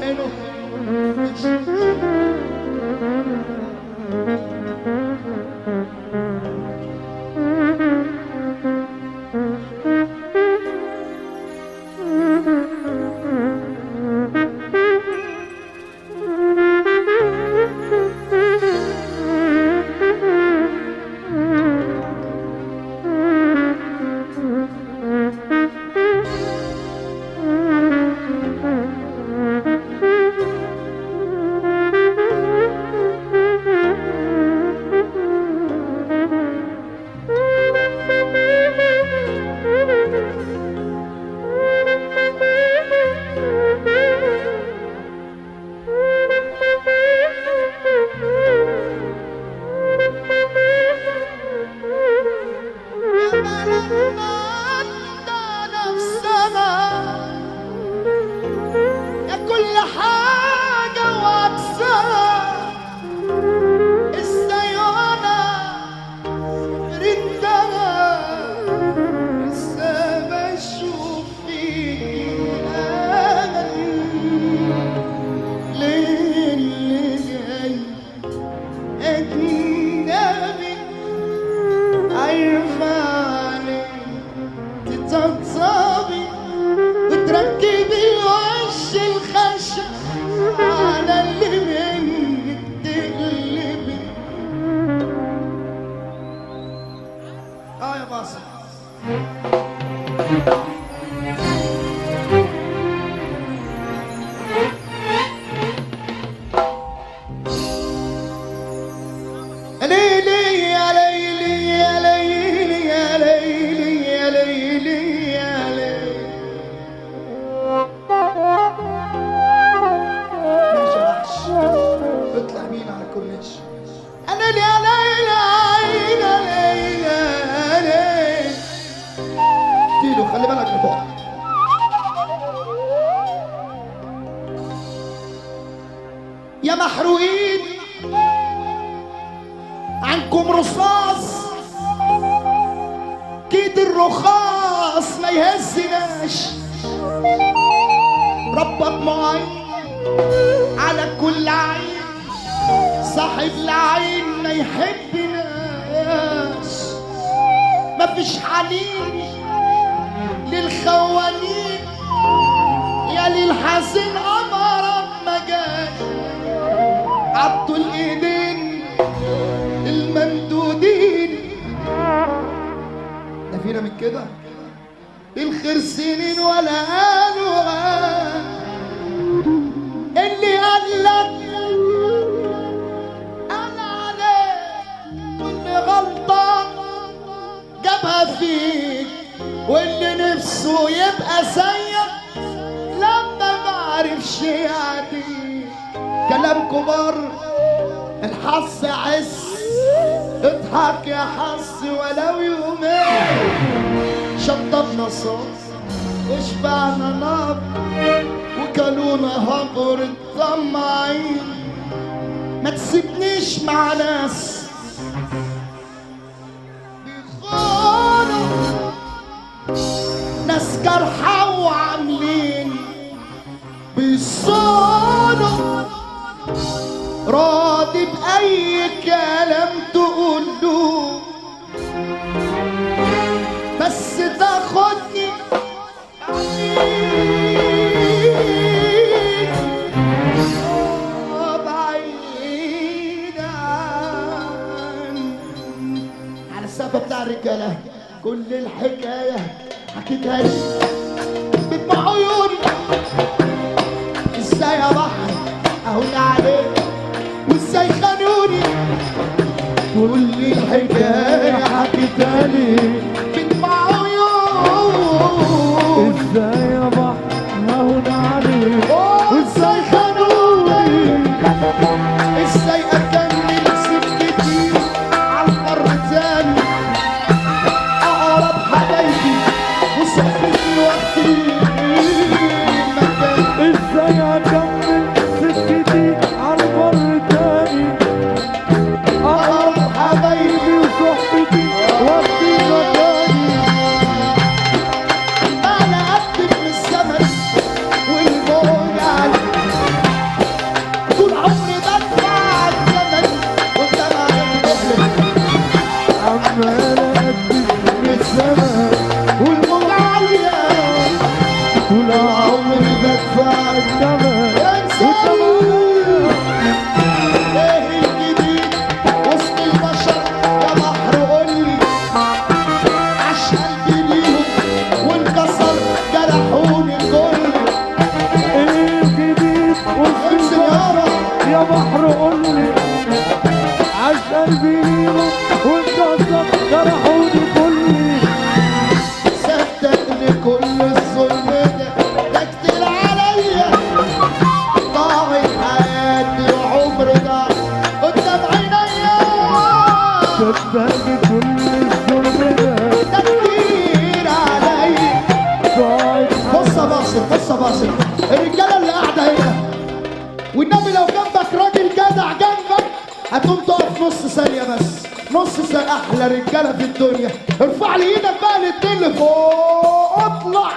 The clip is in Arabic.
عينه. خلي بالك من بعض. يا محروقين عنكم رصاص، كيد الرخاص ما يهزناش. ربك معين على كل عين، صاحب العين ما يحبناش. مفيش حنين للخوانين، يا للحزين قمرك ما جاش. عضوا الايدين الممدودين، ده فينا من كده الخير سنين ولا قالوا اللي قالك انا عليك، واللي غلطان جابها فيك، واللي نفسه يبقى زيك لما معرفش يعديك. كلام كبار الحظ عز، اضحك يا حظ ولو يومين. شطبنا صوص وشبعنا نار، وكلونا هبر الطماعين. ما تسيبنيش مع ناس بيخونوا، ناس جرحى وعاملين بيصونوا. راضي بأي كلام تقوله، بس تاخدني بعيد على السقف بتاع الرجالة. كل الحكاية حكيتها لي بدمع عيوني. ازاي يا بحر اهون عليك، وازاي خانوني. كل الحكاية حكيتها لي بدمع عيوني. ازاي يا بحر اهون عليك، وازاي خانوني. ازاي اكمل سكتي عالبر تاني. اقرب حبايبي وصحبتي وقتي المكان. ازاي اكمل سكتي عالبر تاني. اقرب حبايبي وصحبتي وقتي مكاني. انا اكتب من الزمن والموج علي. الزمن انساني ايه الجديد وسط البشر يا بحر قولي، عاش قلبي ليهم وانكسر جرحوني الكل. ايه الجديد وسط انزل يابا يا بحر قولي، عاش قلبي ليهم وانكسر جرحوني كلي. صدقني كل الظلم ده كتير عليا، ضاعت حياتي وعمري ضاع قدام عينيا. صدقني كل الظلم ده كتير عليا. ضاعت. بص يا باسل، بص يا باسل، الرجاله اللي قاعده هنا والنبي لو جنبك راجل جدع جنبك هتقوم تقف نص ثانيه بس، نص ثانيه. احلى رجاله في الدنيا ارفع لي ايدك بقى الاتنين لفوق اطلع.